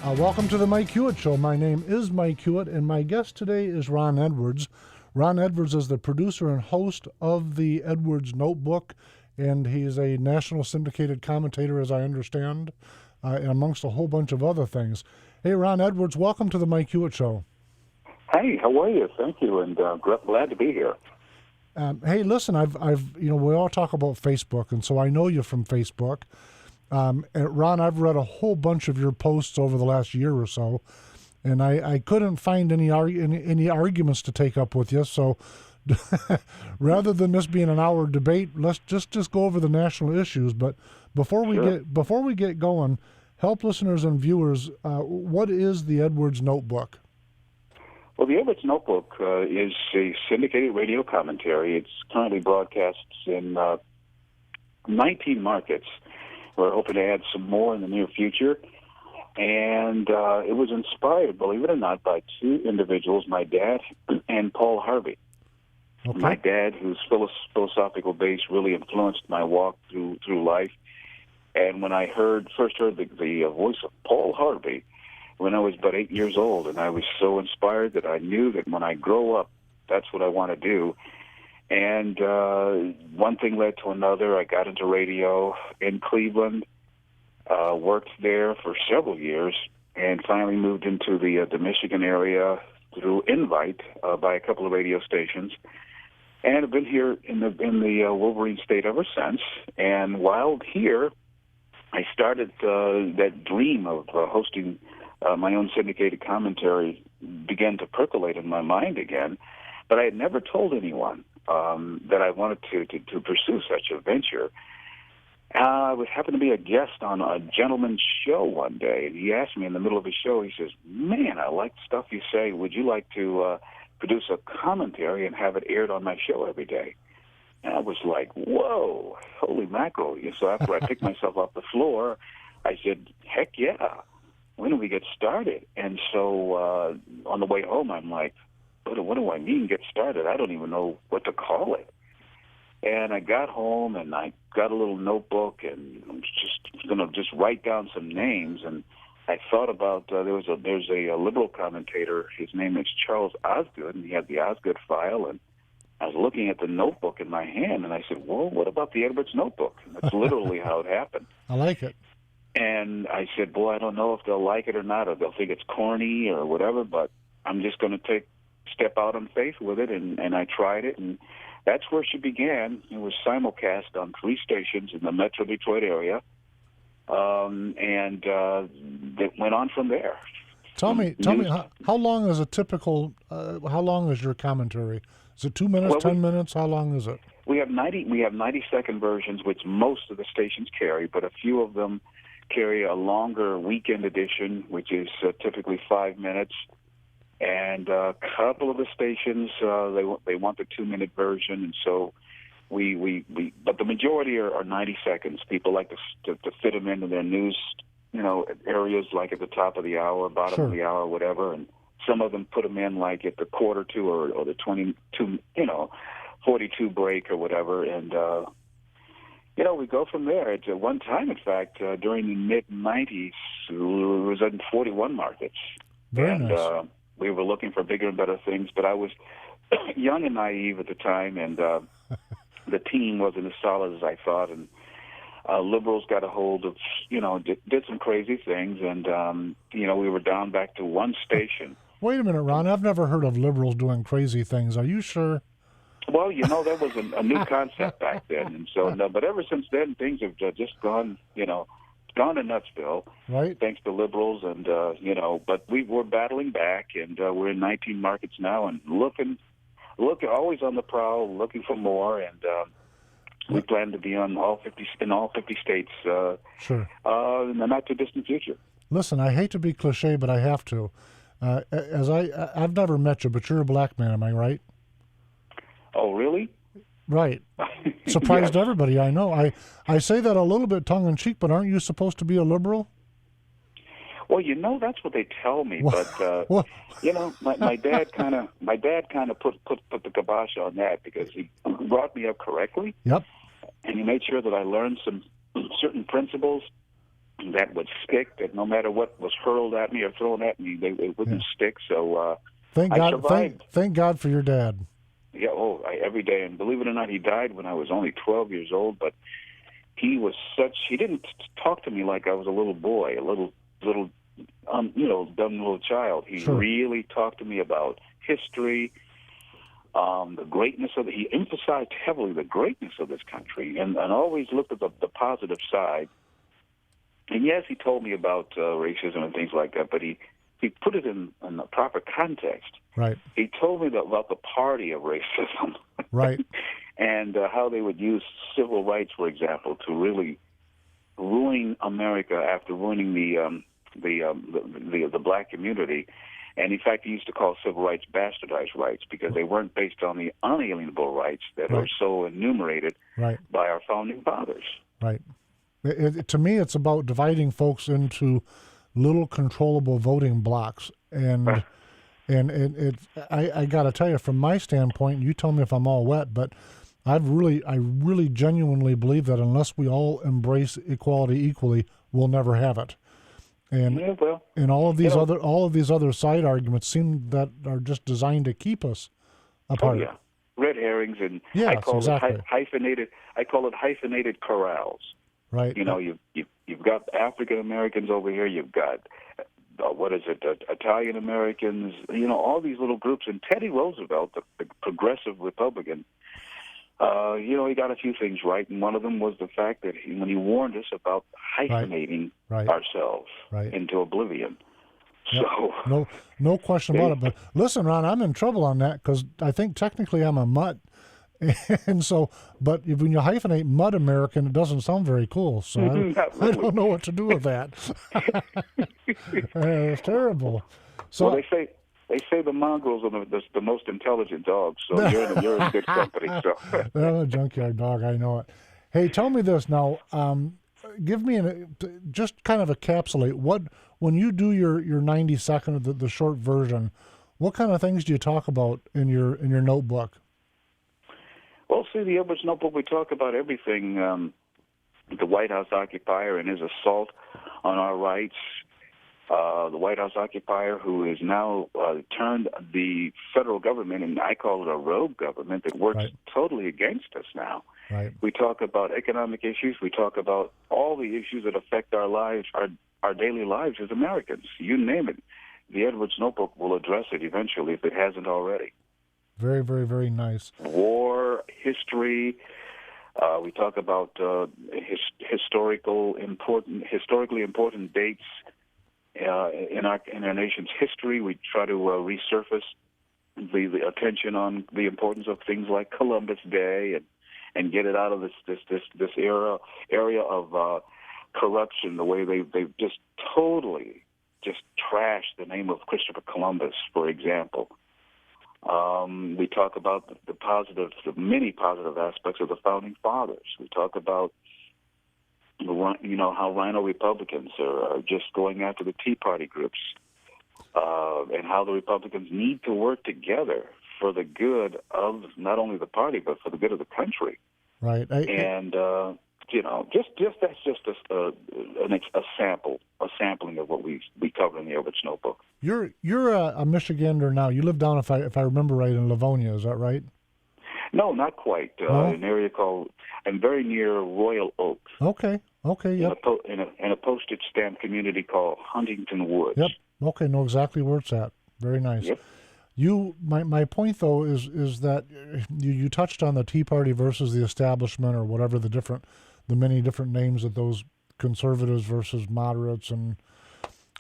Welcome to the Mike Hewitt Show. My name is Mike Hewitt, and my guest today is Ron Edwards. Ron Edwards is the producer and host of the Edwards Notebook, and he's a national syndicated commentator, as I understand, amongst a whole bunch of other things. Hey, Ron Edwards, welcome to the Mike Hewitt Show. Hey, how are you? Thank you, and glad to be here. Hey, listen, we all talk about Facebook, and so I know you from Facebook. And Ron, I've read a whole bunch of your posts over the last year or so, and I couldn't find any arguments to take up with you. So rather than this being an hour debate, let's just go over the national issues. But before we get going, help listeners and viewers. What is the Edwards Notebook? Well, the Edwards Notebook is a syndicated radio commentary. It's currently broadcasts in 19 markets. We're hoping to add some more in the near future. And it was inspired, believe it or not, by two individuals, my dad and Paul Harvey. Okay. My dad, whose philosophical base really influenced my walk through life. And when I first heard the voice of Paul Harvey when I was about 8 years old, and I was so inspired that I knew that when I grow up, that's what I want to do. And one thing led to another. I got into radio in Cleveland, worked there for several years, and finally moved into the Michigan area through invite by a couple of radio stations. And I've been here in the Wolverine State ever since. And while here, I started that dream of hosting my own syndicated commentary began to percolate in my mind again. But I had never told anyone that I wanted to pursue such a venture. I happened to be a guest on a gentleman's show one day, and he asked me in the middle of his show, he says, "Man, I like the stuff you say. Would you like to produce a commentary and have it aired on my show every day?" And I was like, whoa, holy mackerel. So after I picked myself off the floor, I said, heck yeah, when do we get started? And so on the way home, I'm like, what do I mean get started? I don't even know what to call it. And I got home and I got a little notebook and I'm just going to write down some names. And I thought about there's a liberal commentator. His name is Charles Osgood, and he had the Osgood file. And I was looking at the notebook in my hand, and I said, "Well, what about the Edwards Notebook?" And that's literally how it happened. I like it. And I said, "Boy, I don't know if they'll like it or not, or they'll think it's corny or whatever. But I'm just going to step out on faith with it." And I tried it, and that's where she began. It was simulcast on 3 stations in the Metro Detroit area, and it went on from there. Tell me, how long is a typical? How long is your commentary? Is it 2 minutes, 10 minutes? How long is it? We have 90-second versions, which most of the stations carry, but a few of them carry a longer weekend edition, which is typically 5 minutes. And a couple of the stations, they want the 2-minute version, and so but the majority are 90 seconds. People like to fit them into their news, areas like at the top of the hour, bottom of the hour, whatever. And some of them put them in like at the quarter to or the 22, 42 break or whatever. And we go from there. At one time, in fact, during the mid-'90s, it was in 41 markets. Very nice. We were looking for bigger and better things, but I was young and naive at the time, and the team wasn't as solid as I thought, and liberals got a hold of, did some crazy things, and, we were down back to one station. Wait a minute, Ron. I've never heard of liberals doing crazy things. Are you sure? Well, that was a new concept back then, and so, but ever since then, things have just gone to Nutsville, right? Thanks to liberals, and but we're battling back, and we're in 19 markets now, and looking always on the prowl, looking for more, and we plan to be on all 50 states, sure, in the not too distant future. Listen, I hate to be cliche, but I have to. I've never met you, but you're a black man, am I right? Oh, really? Right. Surprised Yes. everybody, I know. I say that a little bit tongue-in-cheek, but aren't you supposed to be a liberal? Well, that's what they tell me, but my dad kind of put the kibosh on that because he brought me up correctly. Yep. And he made sure that I learned some certain principles that would stick, that no matter what was hurled at me or thrown at me, they wouldn't stick. So Thank I God. survived. Thank God for your dad. Yeah, every day. And believe it or not, he died when I was only 12 years old, but he didn't talk to me like I was a little boy, a little dumb little child. He Sure. really talked to me about history, the greatness of it. He emphasized heavily the greatness of this country and always looked at the positive side. And yes, he told me about racism and things like that, but he put it in the proper context. Right. He told me about the party of racism. Right. And how they would use civil rights, for example, to really ruin America after ruining the black community. And in fact, he used to call civil rights bastardized rights because they weren't based on the unalienable rights that Right. are so enumerated Right. by our founding fathers. Right. To me, it's about dividing folks into little controllable voting blocks, and I got to tell you, from my standpoint, you tell me if I'm all wet, but I really genuinely believe that unless we all embrace equality equally, we'll never have it. And and all of these other side arguments seem that are just designed to keep us apart. Oh yeah, red herrings, and Yes, I call exactly. it hyphenated. I call it hyphenated corrals. Right. You know, you've got African Americans over here. You've got Italian Americans. You know, all these little groups. And Teddy Roosevelt, the progressive Republican, he got a few things right, and one of them was the fact that when he warned us about hyphenating ourselves into oblivion. Yep. So no question about it. But listen, Ron, I'm in trouble on that because I think technically I'm a mutt. And so, but when you hyphenate Mud American, it doesn't sound very cool. So I don't know what to do with that. It's terrible. So well, they say the mongrels are the most intelligent dogs. So you're in good company. So they're a junkyard dog. I know it. Hey, tell me this now. Give me just kind of encapsulate when you do your 90-second, the short version. What kind of things do you talk about in your notebook? Well, see, the Edwards Notebook, we talk about everything. The White House occupier and his assault on our rights. The White House occupier who has now turned the federal government, and I call it a rogue government that works totally against us now. Right. We talk about economic issues. We talk about all the issues that affect our lives, our daily lives as Americans. You name it. The Edwards Notebook will address it eventually if it hasn't already. Very, very, very nice. War, history. We talk about historically important dates in our nation's history. We try to resurface the attention on the importance of things like Columbus Day and get it out of this area of corruption. The way they've just totally trashed the name of Christopher Columbus, for example. We talk about the many positive aspects of the founding fathers. We talk about, how Rhino Republicans are just going after the Tea Party groups, and how the Republicans need to work together for the good of not only the party but for the good of the country. Right. That's just a sampling of what we cover in the Edwards Notebook. You're a Michigander now. You live down, if I remember right, in Livonia. Is that right? No, not quite. An area I'm very near Royal Oaks. Okay. Yep. In a postage stamp community called Huntington Woods. Yep. Okay. Know exactly where it's at. Very nice. Yep. My point though is that you touched on the Tea Party versus the establishment, or whatever the many different names that those conservatives versus moderates, and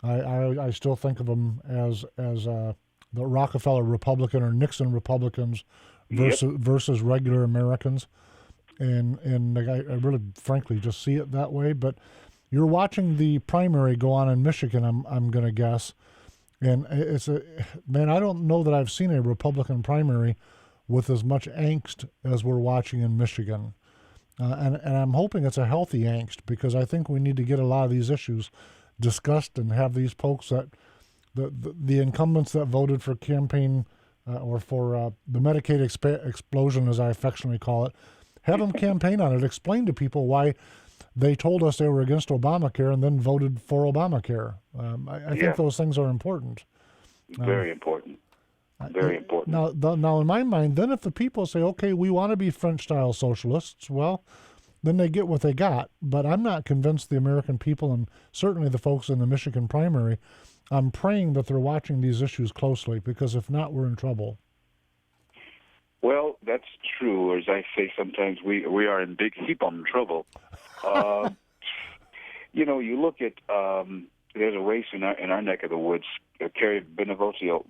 I still think of them as the Rockefeller Republican or Nixon Republicans versus regular Americans, and I really frankly just see it that way. But you're watching the primary go on in Michigan, I'm going to guess. And I don't know that I've seen a Republican primary with as much angst as we're watching in Michigan. And I'm hoping it's a healthy angst, because I think we need to get a lot of these issues discussed and have these folks that the incumbents that voted for campaign or for the Medicaid explosion, as I affectionately call it, have them campaign on it, explain to people why they told us they were against Obamacare and then voted for Obamacare. I think those things are important. Very important. Very important. Now, in my mind, then if the people say, okay, we want to be French-style socialists, well, then they get what they got. But I'm not convinced the American people, and certainly the folks in the Michigan primary, I'm praying that they're watching these issues closely, because if not, we're in trouble. Well, that's true. As I say, sometimes we are in big heap of trouble. You look at there's a race in our neck of the woods. Kerry Benevolio.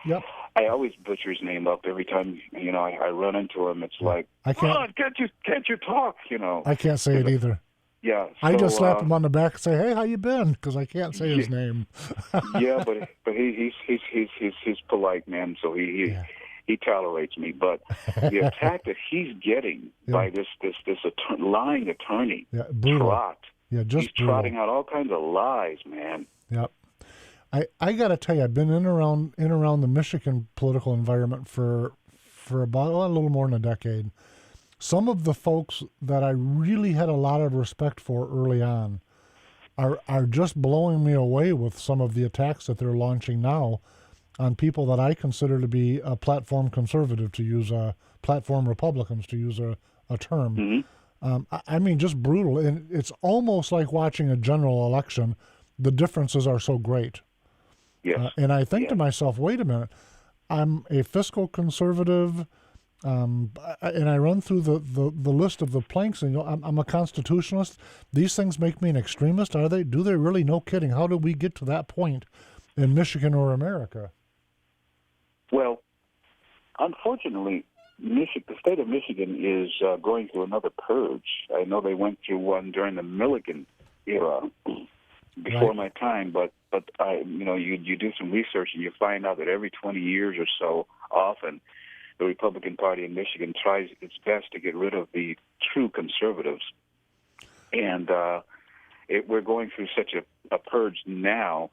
Yep. I always butcher his name up every time. I run into him. It's like, can't you talk? I can't say it either. Yeah. I just slap him on the back and say, "Hey, how you been?" Because I can't say his name. Yeah, but he's polite, man. So he tolerates me. But the attack that he's getting by this lying attorney, Trot. Yeah, just he's trotting out all kinds of lies, man. Yep. I got to tell you, I've been in around the Michigan political environment for about a little more than a decade. Some of the folks that I really had a lot of respect for early on are just blowing me away with some of the attacks that they're launching now on people that I consider to be a platform conservative, to use platform Republicans, to use a term. Mm-hmm. I mean, just brutal. And it's almost like watching a general election. The differences are so great. Yes. And I think to myself, wait a minute, I'm a fiscal conservative, and I run through the list of the planks, and I'm a constitutionalist. These things make me an extremist, are they? Do they really? No kidding. How did we get to that point in Michigan or America? Well, unfortunately, the state of Michigan is going through another purge. I know they went through one during the Milligan era, before my time, but you do some research and you find out that every 20 years or so, often, the Republican Party in Michigan tries its best to get rid of the true conservatives. And we're going through such a purge now.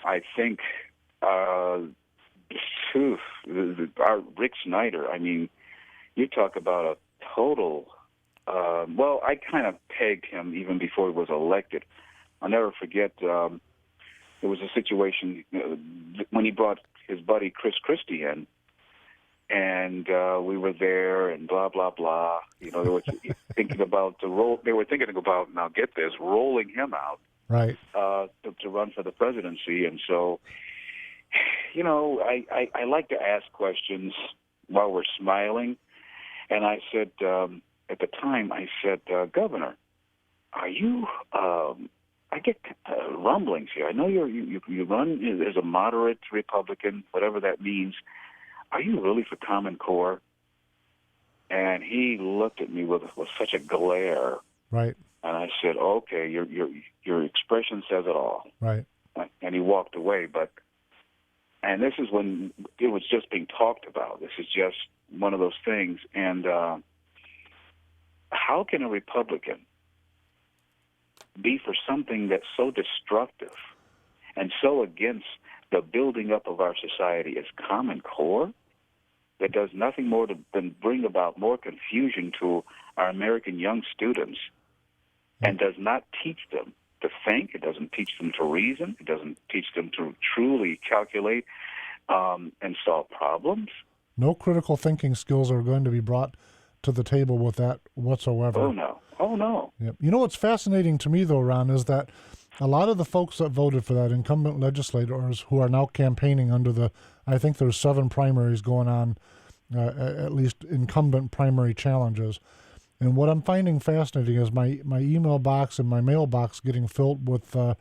I think our Rick Snyder, I mean, you talk about a total, I kind of pegged him even before he was elected. I'll never forget, there was a situation when he brought his buddy Chris Christie in, and we were there, and blah, blah, blah. They were thinking about now get this, rolling him out right to run for the presidency. And so, I like to ask questions while we're smiling. And I said, at the time, Governor, are you... I get rumblings here. I know you run as a moderate Republican, whatever that means. Are you really for Common Core? And he looked at me with such a glare. Right. And I said, "Okay, your expression says it all." Right. And he walked away. And this is when it was just being talked about. This is just one of those things. And how can a Republican be for something that's so destructive and so against the building up of our society as Common Core, that does nothing more than bring about more confusion to our American young students, and does not teach them to think? It doesn't teach them to reason. It doesn't teach them to truly calculate and solve problems. No critical thinking skills are going to be brought to the table with that whatsoever. Oh, no. Yep. You know what's fascinating to me, though, Ron, is that a lot of the folks that voted for that, incumbent legislators who are now campaigning under I think there's 7 primaries going on, at least incumbent primary challenges. And what I'm finding fascinating is my email box and my mailbox getting filled with the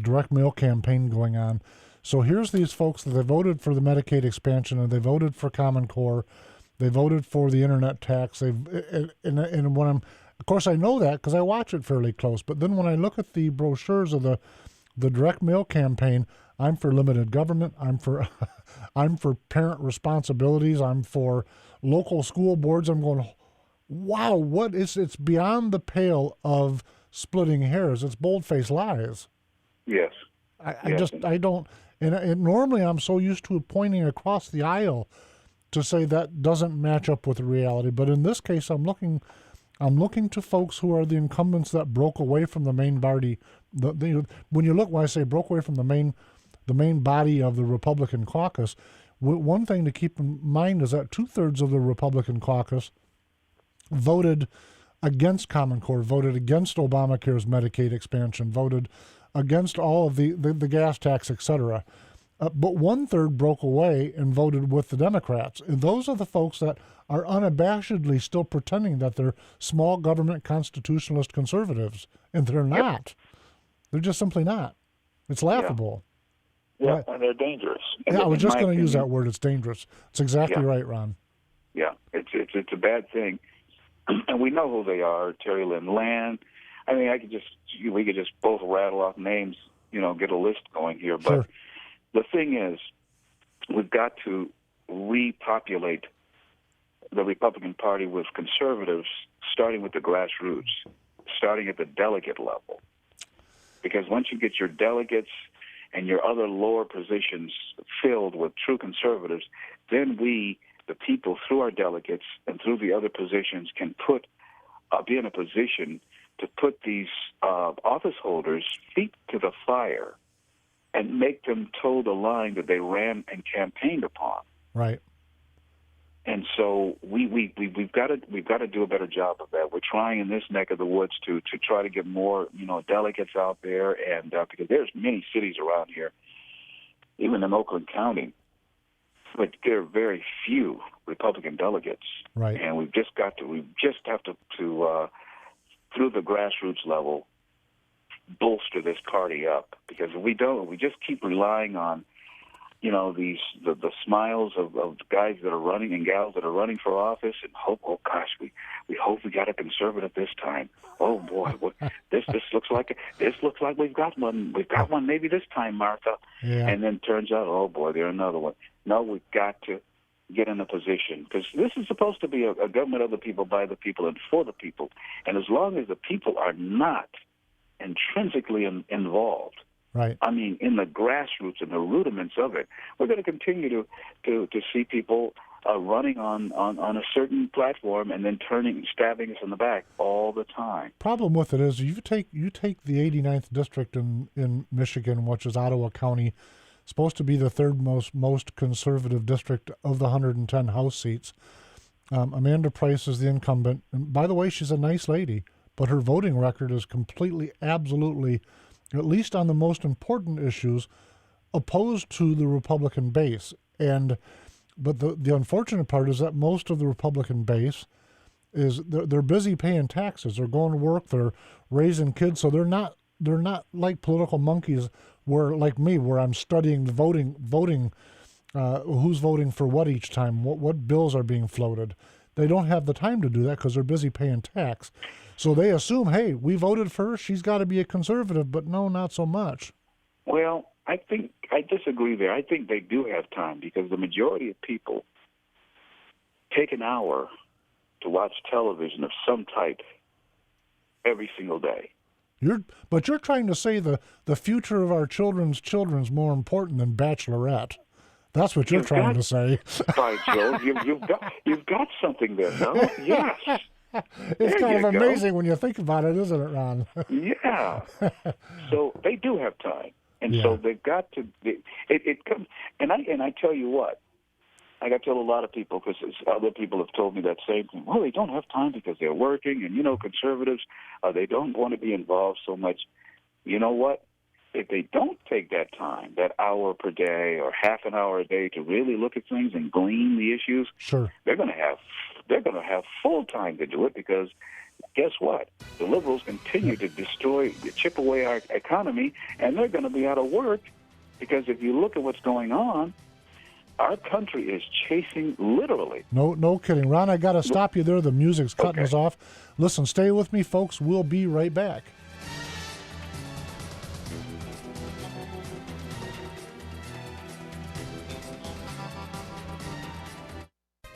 direct mail campaign going on. So here's these folks that they voted for the Medicaid expansion, and they voted for Common Core. They voted for the internet tax. And when of course, I know that because I watch it fairly close. But then when I look at the brochures of the direct mail campaign, I'm for limited government. I'm for parent responsibilities. I'm for local school boards. I'm going, wow, what is? It's beyond the pale of splitting hairs. It's bold-faced lies. Yes. I don't. And normally I'm so used to pointing across the aisle to say that doesn't match up with reality. But in this case, I'm looking I'm looking to folks who are the incumbents that broke away from the main party. When I say broke away from the main body of the Republican caucus, one thing to keep in mind is that 2/3 of the Republican caucus voted against Common Core, voted against Obamacare's Medicaid expansion, voted against all of the gas tax, etc. But 1/3 broke away and voted with the Democrats. And those are the folks that are unabashedly still pretending that they're small government constitutionalist conservatives. And they're not. They're just simply not. It's laughable. Yeah, and they're dangerous. And I was just going to use that word. It's dangerous. It's exactly right, Ron. Yeah, it's a bad thing. And we know who they are, Terry Lynn Land. I mean, we could just both rattle off names, get a list going here. But Sure. The thing is, we've got to repopulate the Republican Party with conservatives, starting with the grassroots, starting at the delegate level. Because once you get your delegates and your other lower positions filled with true conservatives, then we, the people, through our delegates and through the other positions, can be in a position to put these office holders' feet to the fire and make them toe the line that they ran and campaigned upon. Right. And so we've got to do a better job of that. We're trying in this neck of the woods to try to get more delegates out there, and because there's many cities around here, even in Oakland County, but there are very few Republican delegates. Right. And we just have to through the grassroots level, bolster this party up, because if we don't, we just keep relying on the smiles of guys that are running and gals that are running for office, and hope, oh gosh, we hope we got a conservative this time. Oh boy, this looks like we've got one maybe this time, Martha. Yeah. And then turns out, oh boy, there's another one. No, we've got to get in a position, because this is supposed to be a government of the people, by the people, and for the people. And as long as the people are not intrinsically involved, right, I mean, in the grassroots and the rudiments of it, we're going to continue to see people running on a certain platform and then stabbing us in the back all the time. Problem with it is you take the 89th district in Michigan, which is Ottawa County, supposed to be the third most conservative district of the 110 House seats. Amanda Price is the incumbent. And by the way, she's a nice lady, but her voting record is completely, absolutely, at least on the most important issues, opposed to the Republican base. But the unfortunate part is that most of the Republican base is they're busy paying taxes. They're going to work. They're raising kids. So they're not like political monkeys like me, where I'm studying the voting, who's voting for what each time, what bills are being floated. They don't have the time to do that because they're busy paying tax. So they assume, hey, we voted for her, she's got to be a conservative, but no, not so much. Well, I think I disagree there. I think they do have time, because the majority of people take an hour to watch television of some type every single day. But you're trying to say the future of our children's more important than Bachelorette. That's what you're trying to say. By Jove, you've got something there, no? Yes. It's kind of amazing when you think about it, isn't it, Ron? Yeah. So they do have time, and so they've got to. It comes, and I tell you what, I got to tell a lot of people, because other people have told me that same thing. Well, they don't have time because they're working, and conservatives, they don't want to be involved so much. You know what? If they don't take that time, that hour per day or half an hour a day, to really look at things and glean the issues, sure, they're going to have full time to do it, because guess what? The liberals continue to chip away our economy, and they're going to be out of work, because if you look at what's going on, our country is chasing, literally. No kidding. Ron, I got to stop you there. The music's cutting us off. Listen, stay with me, folks. We'll be right back.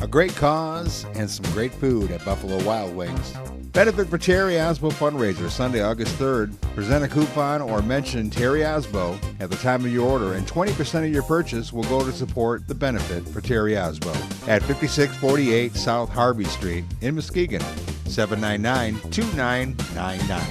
A great cause and some great food at Buffalo Wild Wings. Benefit for Terry Osbo fundraiser Sunday, August 3rd. Present a coupon or mention Terry Osbo at the time of your order, and 20% of your purchase will go to support the Benefit for Terry Osbo at 5648 South Harvey Street in Muskegon. 799-2999.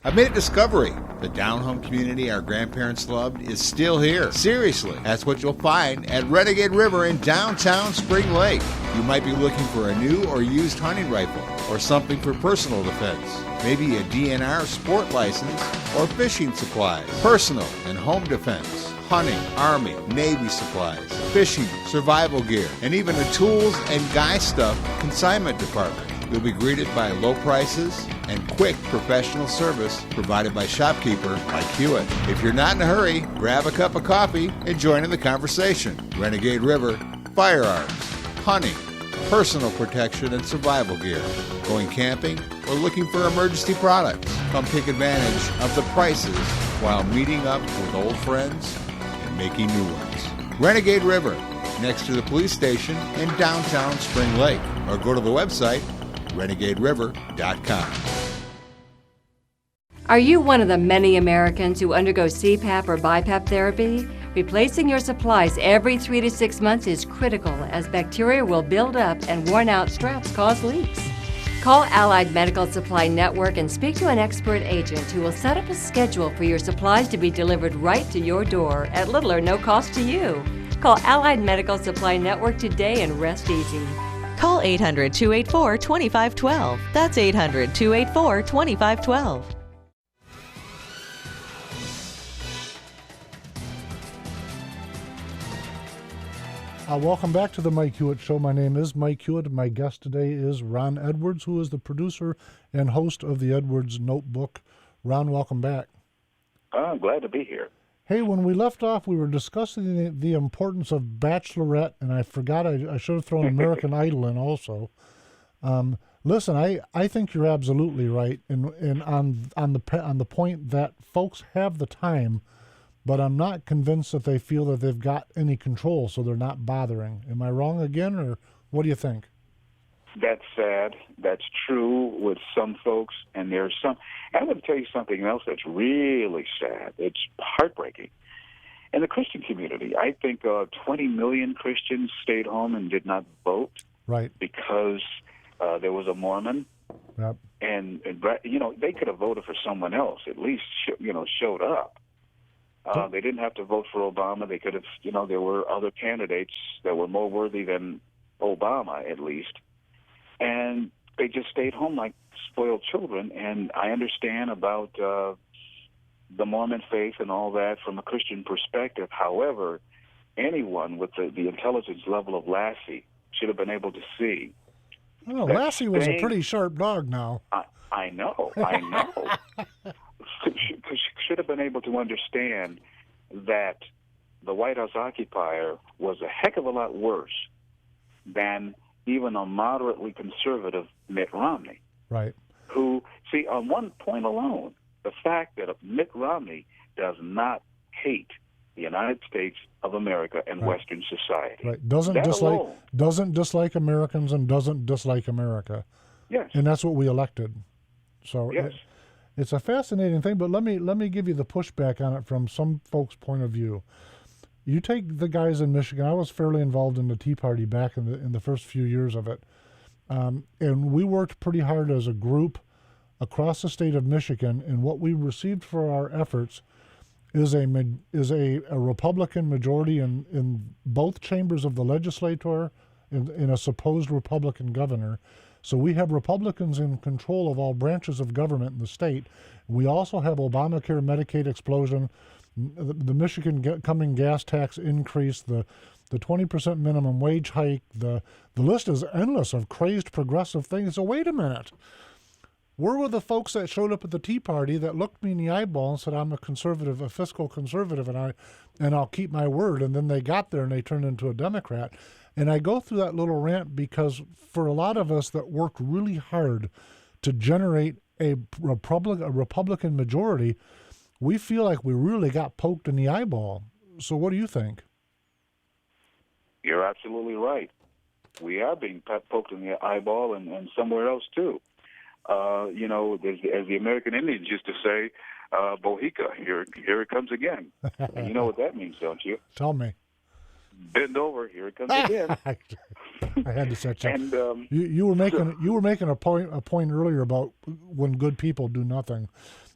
I made a discovery. The down-home community our grandparents loved is still here. Seriously, that's what you'll find at Renegade River in downtown Spring Lake. You might be looking for a new or used hunting rifle or something for personal defense. Maybe a DNR sport license or fishing supplies, personal and home defense, hunting, Army, Navy supplies, fishing, survival gear, and even a tools and guy stuff consignment department. You'll be greeted by low prices and quick professional service provided by shopkeeper like Hewitt. If you're not in a hurry, grab a cup of coffee and join in the conversation. Renegade River, firearms, hunting, personal protection and survival gear, going camping, or looking for emergency products. Come take advantage of the prices while meeting up with old friends and making new ones. Renegade River, next to the police station in downtown Spring Lake, or go to the website renegaderiver.com. Are you one of the many Americans who undergo CPAP or BiPAP therapy? Replacing your supplies every 3 to 6 months is critical, as bacteria will build up and worn-out straps cause leaks. Call Allied Medical Supply Network and speak to an expert agent who will set up a schedule for your supplies to be delivered right to your door at little or no cost to you. Call Allied Medical Supply Network today and rest easy. Call 800-284-2512. That's 800-284-2512. Welcome back to the Mike Hewitt Show. My name is Mike Hewitt, and my guest today is Ron Edwards, who is the producer and host of the Edwards Notebook. Ron, welcome back. I'm glad to be here. Hey, when we left off, we were discussing the importance of Bachelorette, and I forgot I should have thrown American Idol in also. Listen, I think you're absolutely right, and on the point that folks have the time, but I'm not convinced that they feel that they've got any control, so they're not bothering. Am I wrong again, or what do you think? That's sad. That's true with some folks, and there's some. I'm going to tell you something else that's really sad. It's heartbreaking. In the Christian community, I think 20 million Christians stayed home and did not vote, right? Because there was a Mormon, yep. and they could have voted for someone else. At least showed up. They didn't have to vote for Obama. They could have. There were other candidates that were more worthy than Obama, at least. And they just stayed home like spoiled children. And I understand about the Mormon faith and all that from a Christian perspective. However, anyone with the intelligence level of Lassie should have been able to see. Oh, Lassie was a pretty sharp dog now. I know. Should have been able to understand that the White House occupier was a heck of a lot worse than even a moderately conservative Mitt Romney. Right. Who, see, on one point alone, the fact that Mitt Romney does not hate the United States of America and right. Western society. Right. Doesn't dislike Americans and doesn't dislike America. Yes. And that's what we elected. So yes. It's a fascinating thing, but let me give you the pushback on it from some folks' point of view. You take the guys in Michigan. I was fairly involved in the Tea Party back in the first few years of it, and we worked pretty hard as a group across the state of Michigan. And what we received for our efforts is a Republican majority in both chambers of the legislature, in a supposed Republican governor. So we have Republicans in control of all branches of government in the state. We also have Obamacare, Medicaid explosion, the Michigan coming gas tax increase, the 20% minimum wage hike. The list is endless of crazed progressive things. So wait a minute. Where were the folks that showed up at the Tea Party that looked me in the eyeball and said, I'm a conservative, a fiscal conservative, and I'll keep my word? And then they got there and they turned into a Democrat. And I go through that little rant because for a lot of us that worked really hard to generate a Republican majority, we feel like we really got poked in the eyeball. So what do you think? You're absolutely right. We are being poked in the eyeball and somewhere else, too. As the American Indians used to say, Bohica, here it comes again. And you know what that means, don't you? Tell me. bend over. Here it comes again. I had to set you. And You were making a point earlier about when good people do nothing,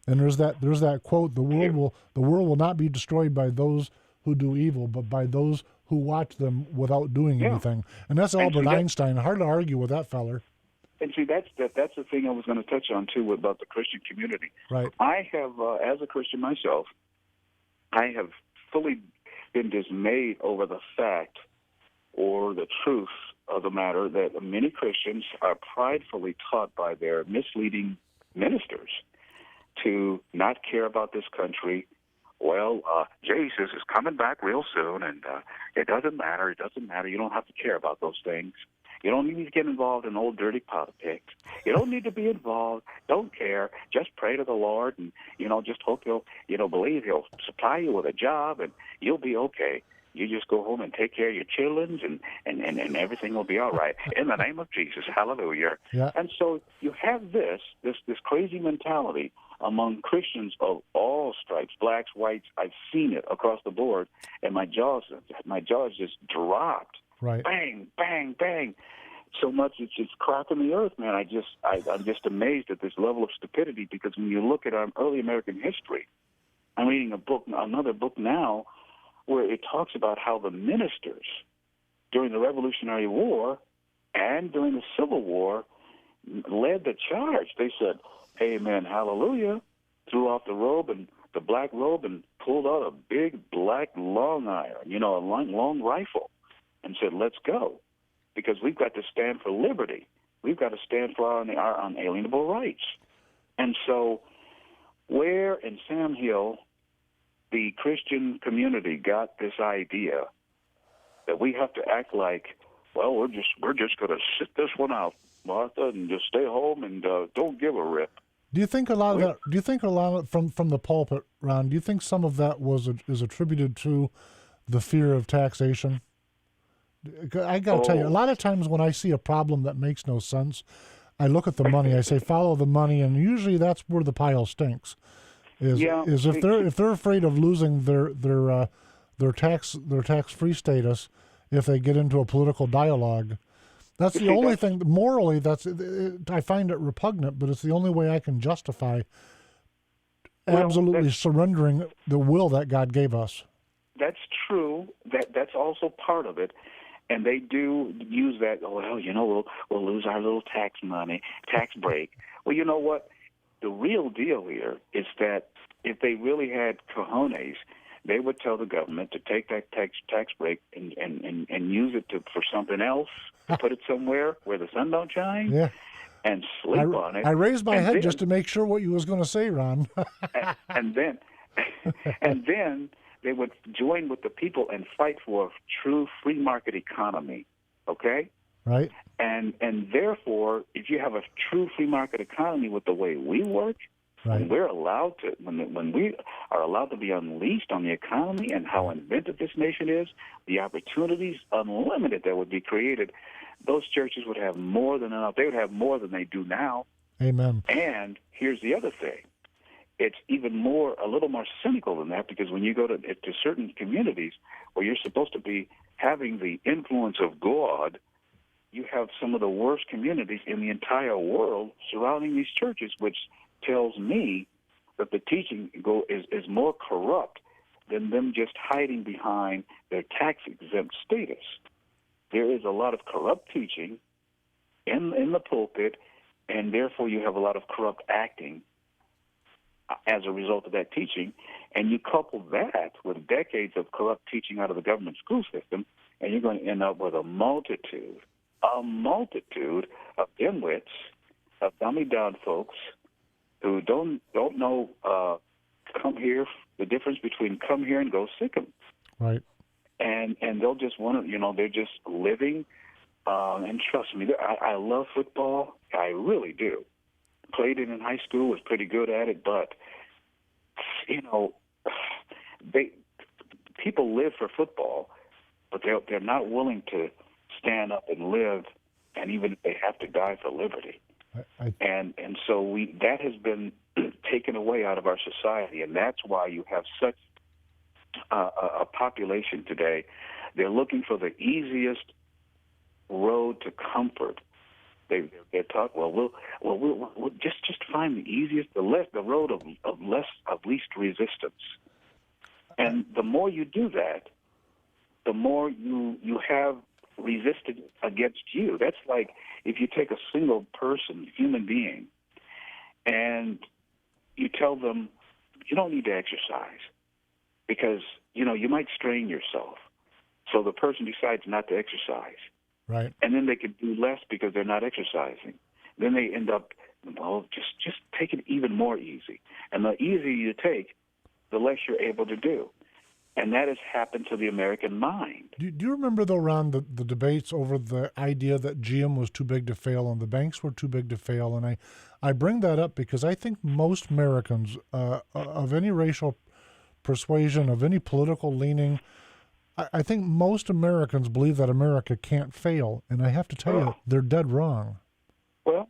and there's that quote: the world will not be destroyed by those who do evil, but by those who watch them without doing anything. And that's Albert Einstein. Hard to argue with that feller. And see, that's the thing I was going to touch on too about the Christian community. Right. I have, as a Christian myself, I have fully been dismayed over the fact or the truth of the matter that many Christians are pridefully taught by their misleading ministers to not care about this country. Well, Jesus is coming back real soon, and it doesn't matter. It doesn't matter. You don't have to care about those things. You don't need to get involved in old dirty politics. You don't need to be involved. Don't care. Just pray to the Lord, and just hope he'll, believe he'll supply you with a job, and you'll be okay. You just go home and take care of your children, and everything will be all right. In the name of Jesus, hallelujah. Yeah. And so you have this crazy mentality among Christians of all stripes, blacks, whites. I've seen it across the board, and my jaws just dropped. Right. Bang, bang, bang. So much it's cracking the earth, man. I'm just amazed at this level of stupidity, because when you look at our early American history, I'm reading another book now, where it talks about how the ministers during the Revolutionary War and during the Civil War led the charge. They said, amen, hallelujah, threw off the black robe and pulled out a big black long iron, a long rifle, and said, let's go, because we've got to stand for liberty. We've got to stand for our unalienable rights. And so where in Sam Hill the Christian community got this idea that we have to act like, well, we're just going to sit this one out, Martha, and just stay home and don't give a rip. Do you think a lot of that? Do you think a lot of, from the pulpit, Ron? Do you think some of that is attributed to the fear of taxation? I got to tell you, a lot of times when I see a problem that makes no sense, I look at the money. I say, follow the money, and usually that's where the pile stinks. Is if they're afraid of losing their tax-free status if they get into a political dialogue. That's the only thing morally I find it repugnant, but it's the only way I can justify absolutely surrendering the will that God gave us. That's true. That's also part of it. And they do use that, we'll lose our little tax break. Well, you know what? The real deal here is that if they really had cojones, they would tell the government to take that tax break and use it for something else, to put it somewhere where the sun don't shine, and sleep on it. I raised my head just to make sure what you was going to say, Ron. and then they would join with the people and fight for a true free market economy, okay? Right. And therefore, if you have a true free market economy with the way we work, when we are allowed to be unleashed on the economy and how inventive this nation is, the opportunities unlimited that would be created, those churches would have more than enough. They would have more than they do now. Amen. And here's the other thing. It's a little more cynical than that, because when you go to certain communities where you're supposed to be having the influence of God, you have some of the worst communities in the entire world surrounding these churches, which tells me that the teaching is more corrupt than them just hiding behind their tax-exempt status. There is a lot of corrupt teaching in the pulpit, and therefore you have a lot of corrupt acting as a result of that teaching. And you couple that with decades of corrupt teaching out of the government school system, and you're going to end up with a multitude of dimwits, of dummy-down folks who don't know the difference between come here and go sick 'em. Right. And they'll just want to, they're just living. And trust me, I love football. I really do. Played it in high school, was pretty good at it, but people live for football, but they're not willing to stand up and live, and even if they have to die for liberty. And so that has been taken away out of our society, and that's why you have such a population today. They're looking for the easiest road to comfort. They're taught, we'll just find the easiest, the road of least resistance. And the more you do that, the more you have resistance against you. That's like if you take a single person, human being, and you tell them you don't need to exercise because, you might strain yourself. So the person decides not to exercise. Right. And then they could do less because they're not exercising. Then they end up, just take it even more easy. And the easier you take, the less you're able to do. And that has happened to the American mind. Do you remember, though, Ron, the debates over the idea that GM was too big to fail and the banks were too big to fail? And I bring that up because I think most Americans of any racial persuasion, of any political leaning, I think most Americans believe that America can't fail. And I have to tell you, they're dead wrong. Well,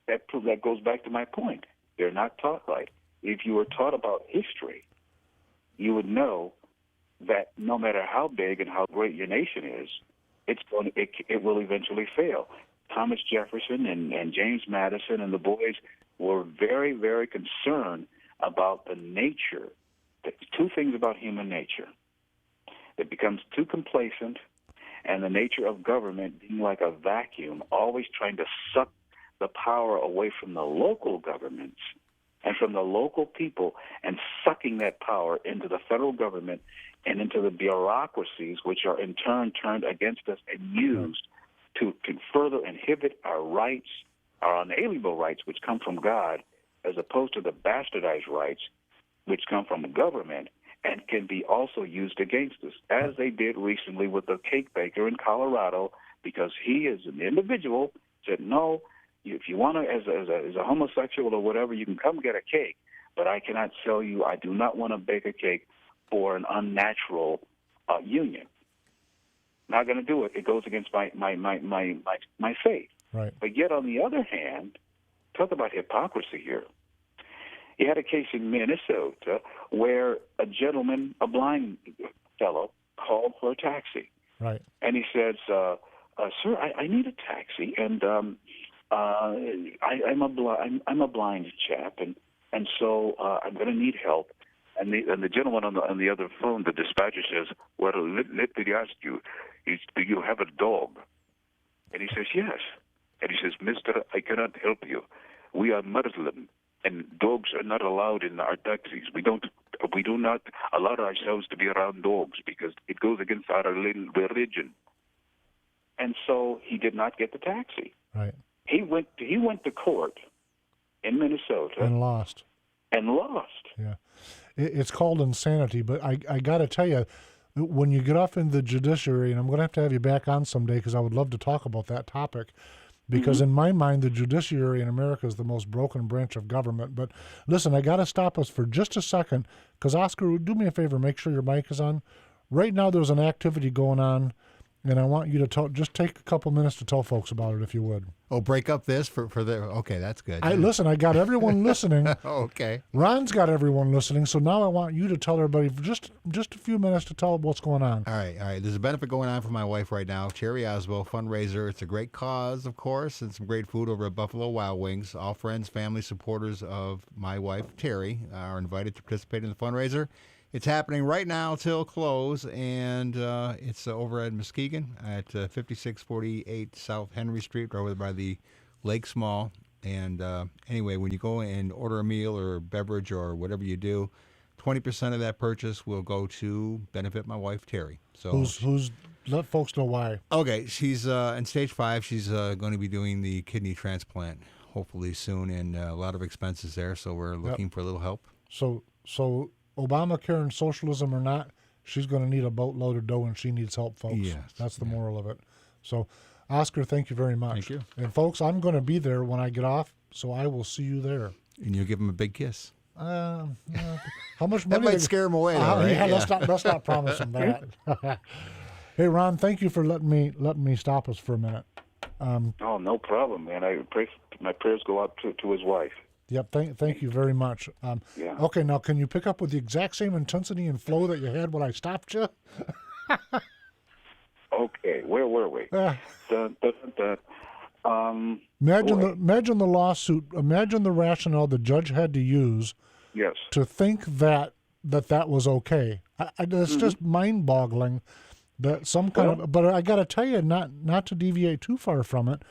that goes back to my point. They're not taught right. If you were taught about history, you would know that no matter how big and how great your nation is, it will eventually fail. Thomas Jefferson and James Madison and the boys were very, very concerned about the nature. Two things about human nature. It becomes too complacent, and the nature of government being like a vacuum, always trying to suck the power away from the local governments and from the local people, and sucking that power into the federal government and into the bureaucracies, which are in turn turned against us and used to further inhibit our rights, our unalienable rights, which come from God, as opposed to the bastardized rights, which come from the government and can be also used against us, as they did recently with the cake baker in Colorado, because he is an individual, said, no, if you want to, as a homosexual or whatever, you can come get a cake, but I cannot sell you, I do not want to bake a cake for an unnatural union. Not going to do it. It goes against my faith. Right. But yet, on the other hand, talk about hypocrisy here. You had a case in Minnesota where a gentleman, a blind fellow, called for a taxi. Right. And he says, sir, I need a taxi, and I'm a blind chap, and so I'm going to need help. And the gentleman on the other phone, the dispatcher says, well, let me ask you, do you have a dog? And he says, yes. And he says, mister, I cannot help you. We are Muslim, and dogs are not allowed in our taxis. We do not allow ourselves to be around dogs because it goes against our religion. And so he did not get the taxi. Right. He went to court in Minnesota And lost. Yeah. It's called insanity, but I got to tell you, when you get off in the judiciary, and I'm going to have you back on someday because I would love to talk about that topic, because in my mind, the judiciary in America is the most broken branch of government. But listen, I got to stop us for just a second because, Oscar, do me a favor, make sure your mic is on. Right now, there's an activity going on, and I want you to just take a couple minutes to tell folks about it, if you would. Oh, break up this for the... Okay, that's good. Listen, I got everyone listening. Okay. Ron's got everyone listening, so now I want you to tell everybody for just a few minutes to tell what's going on. All right. There's a benefit going on for my wife right now, Cherry Osbo fundraiser. It's a great cause, of course, and some great food over at Buffalo Wild Wings. All friends, family, supporters of my wife, Terry, are invited to participate in the fundraiser. It's happening right now till close, and it's over at Muskegon at 5648 South Henry Street, right over by the Lakes Mall. And anyway, when you go and order a meal or a beverage or whatever you do, 20% of that purchase will go to benefit my wife, Terry. So who's let folks know why. Okay, she's in stage 5. She's going to be doing the kidney transplant hopefully soon, and a lot of expenses there. So we're looking for a little help. So Obamacare and socialism or not, she's going to need a boatload of dough and she needs help, folks. Yes. That's the moral of it. So, Oscar, thank you very much. Thank you. And, folks, I'm going to be there when I get off, so I will see you there. And you'll give him a big kiss. How much money? That might scare him away, though, right? Yeah, let's not promise him that. Hey, Ron, thank you for letting me stop us for a minute. Oh, no problem, man. My prayers go out to his wife. Yep. Thank you very much. Yeah. Okay, now can you pick up with the exact same intensity and flow that you had when I stopped you? Okay, where were we? Uh, Dun, dun, dun, dun. imagine the lawsuit. Imagine the rationale the judge had to use Yes. to think that was okay. It's just mind-boggling that some kind of. But I got to tell you, not to deviate too far from it,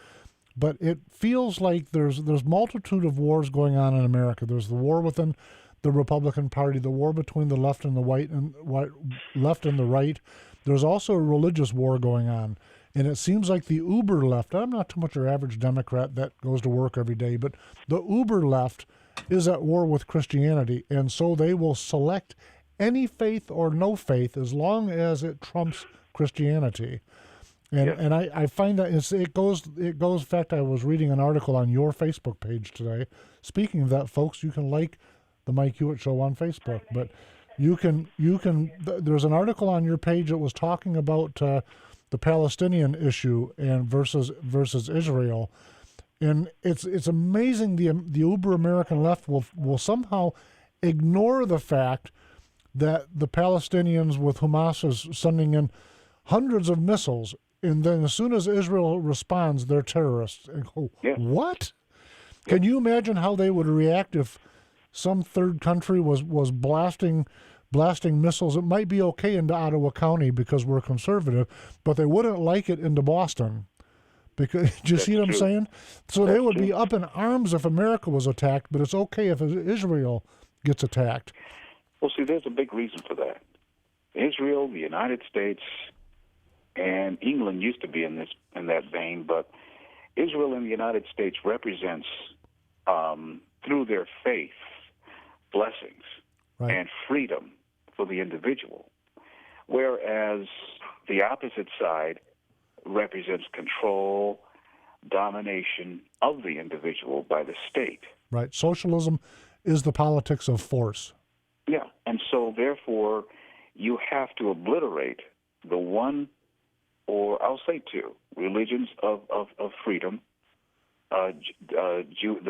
but it feels like there's multitude of wars going on in America. There's the war within the Republican Party, the war between the left and the left and the right. There's also a religious war going on, and it seems like the uber left. I'm not too much your average Democrat that goes to work every day, but the uber left is at war with Christianity, and so they will select any faith or no faith as long as it trumps Christianity. And I find that it goes. In fact, I was reading an article on your Facebook page today. Speaking of that, folks, you can like the Mike Hewitt Show on Facebook, but you can. There's an article on your page that was talking about the Palestinian issue and versus Israel, and it's amazing the uber American left will somehow ignore the fact that the Palestinians with Hamas is sending in hundreds of missiles. And then as soon as Israel responds, they're terrorists. And go, what? Can you imagine how they would react if some third country was blasting missiles? It might be okay into Ottawa County because we're conservative, but they wouldn't like it into Boston. Because do you see what I'm saying? So they would be up in arms if America was attacked, but it's okay if Israel gets attacked. Well, see, there's a big reason for that. Israel, the United States, and England used to be in that vein, but Israel and the United States represents, through their faith, blessings and freedom for the individual, whereas the opposite side represents control, domination of the individual by the state. Right. Socialism is the politics of force. Yeah, and so therefore you have to obliterate the one, or I'll say two, religions of freedom, the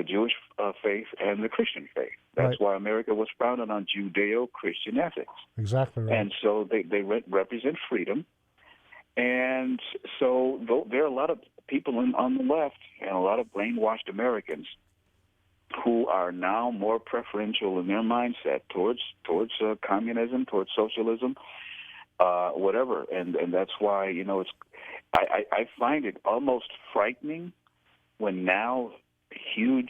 Jewish faith and the Christian faith. That's why America was founded on Judeo-Christian ethics. Exactly right. And so they represent freedom. And so there are a lot of people on the left and a lot of brainwashed Americans who are now more preferential in their mindset towards communism, towards socialism, whatever, and that's why it's. I find it almost frightening when now huge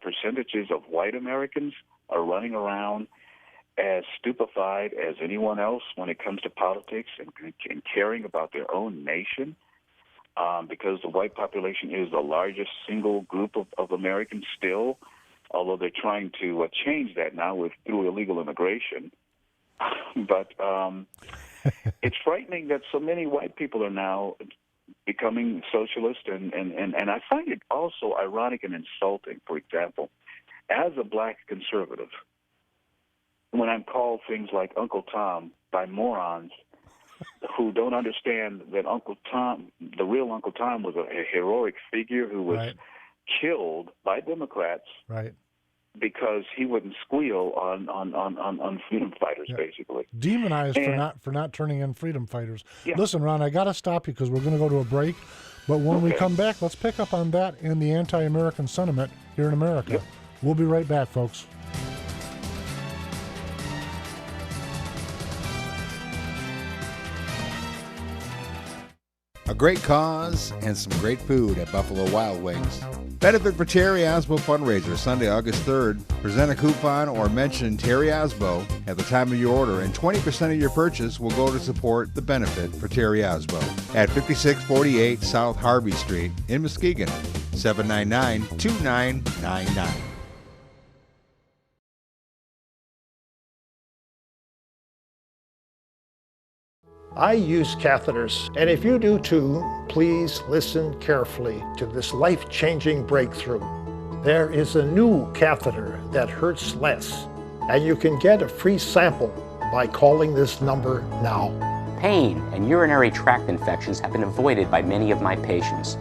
percentages of white Americans are running around as stupefied as anyone else when it comes to politics and caring about their own nation, because the white population is the largest single group of Americans still, although they're trying to change that now through illegal immigration. But it's frightening that so many white people are now becoming socialist, and I find it also ironic and insulting, for example, as a black conservative, when I'm called things like Uncle Tom by morons who don't understand that Uncle Tom, the real Uncle Tom, was a heroic figure who was killed by Democrats because he wouldn't squeal on freedom fighters, basically. Demonized for not turning in freedom fighters. Listen, Ron, I got to stop you because we're going to go to a break. But when we come back, let's pick up on that and the anti-American sentiment here in America. We'll be right back, folks. A great cause and some great food at Buffalo Wild Wings. Benefit for Terry Osbo fundraiser Sunday, August 3rd. Present a coupon or mention Terry Osbo at the time of your order, and 20% of your purchase will go to support the Benefit for Terry Osbo at 5648 South Harvey Street in Muskegon, 799-2999. I use catheters, and if you do too, please listen carefully to this life-changing breakthrough. There is a new catheter that hurts less, and you can get a free sample by calling this number now. Pain and urinary tract infections have been avoided by many of my patients.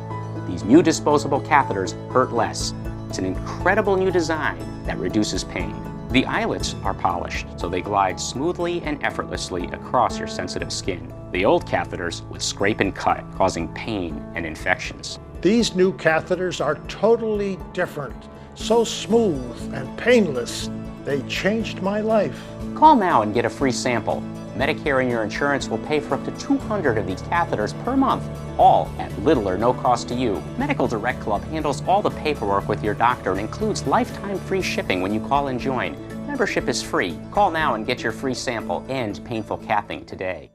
These new disposable catheters hurt less. It's an incredible new design that reduces pain. The eyelets are polished, so they glide smoothly and effortlessly across your sensitive skin. The old catheters would scrape and cut, causing pain and infections. These new catheters are totally different, so smooth and painless. They changed my life. Call now and get a free sample. Medicare and your insurance will pay for up to 200 of these catheters per month, all at little or no cost to you. Medical Direct Club handles all the paperwork with your doctor and includes lifetime free shipping when you call and join. Membership is free. Call now and get your free sample and painful capping today.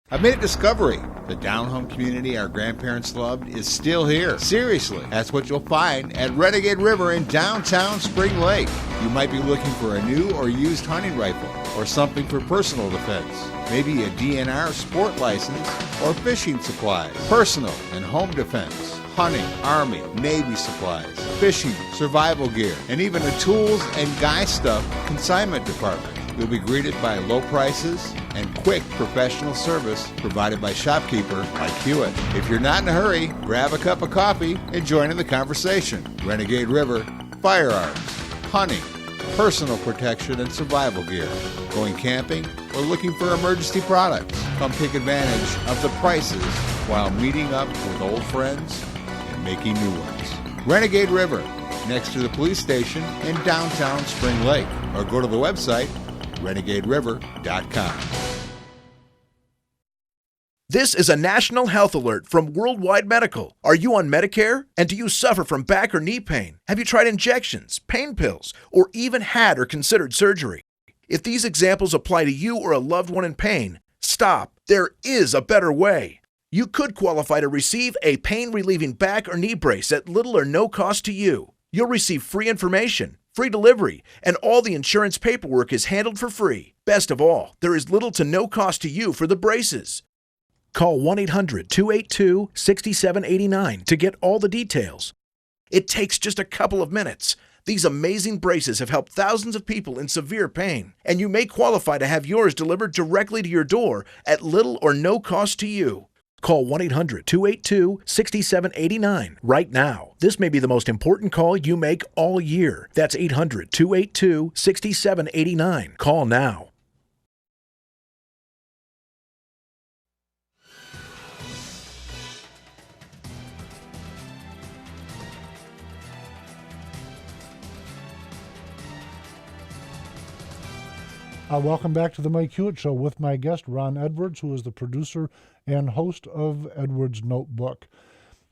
I've made a discovery. The down-home community our grandparents loved is still here. Seriously, that's what you'll find at Renegade River in downtown Spring Lake. You might be looking for a new or used hunting rifle or something for personal defense. Maybe a DNR sport license or fishing supplies, personal and home defense, hunting, Army, Navy supplies, fishing, survival gear, and even a tools and guy stuff consignment department. You'll be greeted by low prices and quick professional service provided by shopkeeper like Hewitt. If you're not in a hurry, grab a cup of coffee and join in the conversation. Renegade River, firearms, hunting, personal protection and survival gear, going camping, or looking for emergency products. Come take advantage of the prices while meeting up with old friends and making new ones. Renegade River, next to the police station in downtown Spring Lake, or go to the website renegaderiver.com. This is a national health alert from Worldwide Medical. Are you on Medicare? And do you suffer from back or knee pain? Have you tried injections, pain pills, or even had or considered surgery? If these examples apply to you or a loved one in pain, stop. There is a better way. You could qualify to receive a pain-relieving back or knee brace at little or no cost to you. You'll receive free information, free delivery, and all the insurance paperwork is handled for free. Best of all, there is little to no cost to you for the braces. Call 1-800-282-6789 to get all the details. It takes just a couple of minutes. These amazing braces have helped thousands of people in severe pain, and you may qualify to have yours delivered directly to your door at little or no cost to you. Call 1-800-282-6789 right now. This may be the most important call you make all year. That's 800-282-6789. Call now. Welcome back to the Mike Hewitt Show with my guest, Ron Edwards, who is the producer and host of Edwards Notebook.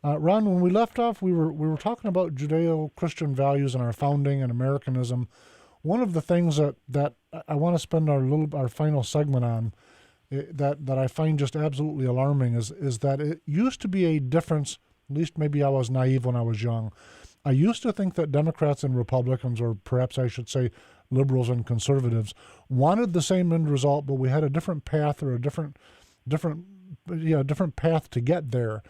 Ron, when we left off, we were talking about Judeo-Christian values and our founding and Americanism. One of the things that I want to spend our final segment on that I find just absolutely alarming is that it used to be a difference, at least maybe I was naive when I was young. I used to think that Democrats and Republicans, or perhaps I should say liberals and conservatives, wanted the same end result, but we had a different path or a different path to get there.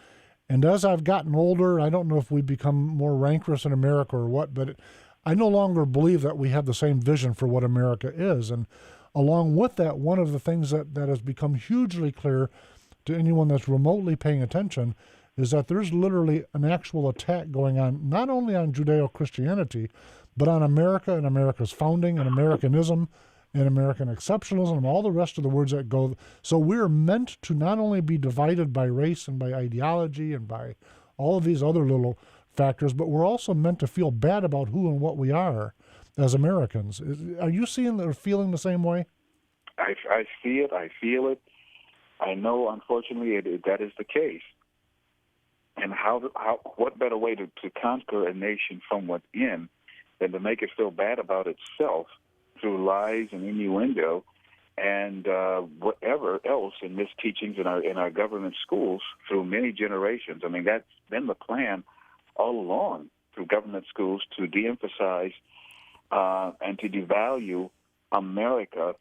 And as I've gotten older, I don't know if we've become more rancorous in America or what, but I no longer believe that we have the same vision for what America is. And along with that, one of the things that has become hugely clear to anyone that's remotely paying attention is that there's literally an actual attack going on, not only on Judeo-Christianity, but on America and America's founding and Americanism and American exceptionalism and all the rest of the words that go. So we're meant to not only be divided by race and by ideology and by all of these other little factors, but we're also meant to feel bad about who and what we are as Americans. Are you seeing or feeling the same way? I see it. I feel it. I know, unfortunately, that is the case. And what better way to conquer a nation from within than to make it feel bad about itself through lies and innuendo and whatever else in misteachings in our government schools through many generations. I mean, that's been the plan all along through government schools to de-emphasize and to devalue America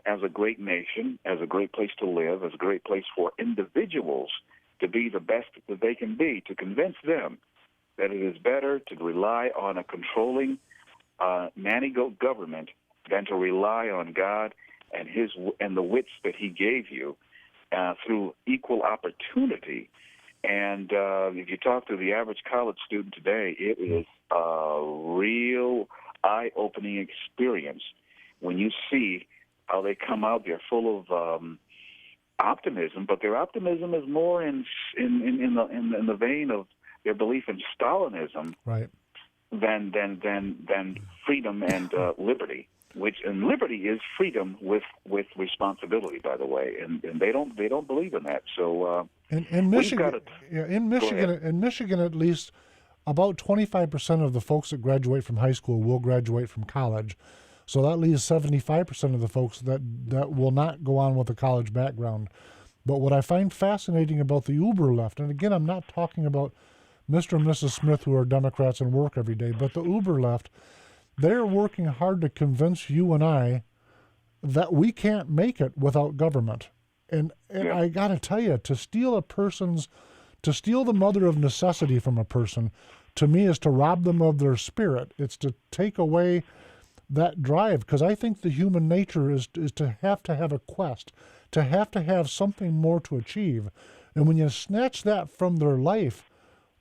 as a great nation, as a great place to live, as a great place for individuals to be the best that they can be, to convince them that it is better to rely on a controlling nanny-goat government than to rely on God and the wits that He gave you through equal opportunity And if you talk to the average college student today, it is a real eye-opening experience when you see how they come out. They're full of optimism, but their optimism is more in the vein of their belief in Stalinism, right, than freedom and liberty. And liberty is freedom with responsibility, by the way, and they don't believe in that. So in Michigan, in Michigan, at least, about 25% of the folks that graduate from high school will graduate from college. So that leaves 75% of the folks that will not go on with a college background. But what I find fascinating about the Uber left, and again, I'm not talking about Mr. and Mrs. Smith who are Democrats and work every day, but the Uber left, they're working hard to convince you and I that we can't make it without government. And I got to tell you, to steal the mother of necessity from a person, to me, is to rob them of their spirit. It's to take away that drive, because I think the human nature is to have a quest, to have something more to achieve. And when you snatch that from their life,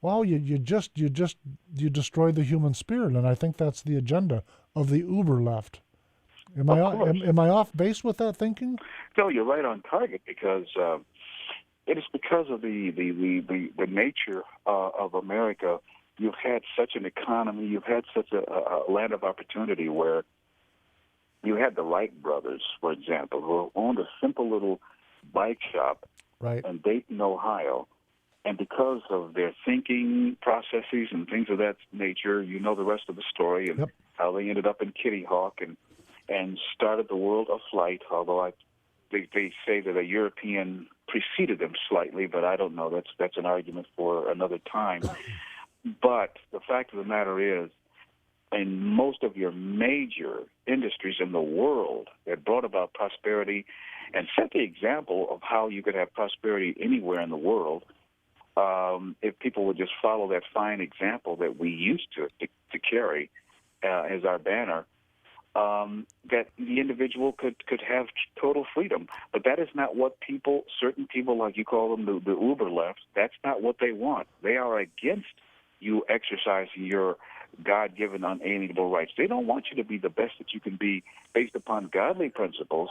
wow, you destroy the human spirit. And I think that's the agenda of the Uber left. Am I off base with that thinking? No, you're right on target, because it is because of the nature of America. You've had such an economy, you've had such a land of opportunity where you had the Wright brothers, for example, who owned a simple little bike shop in Dayton, Ohio. And because of their thinking processes and things of that nature, you know the rest of the story, and how they ended up in Kitty Hawk and started the world of flight, although they say that a European preceded them slightly, but I don't know. That's an argument for another time. But the fact of the matter is, in most of your major industries in the world that brought about prosperity and set the example of how you could have prosperity anywhere in the world, if people would just follow that fine example that we used to carry as our banner, that the individual could have total freedom. But that is not what certain people, like you call them, the Uber left, that's not what they want. They are against you exercising your God-given unalienable rights. They don't want you to be the best that you can be based upon godly principles,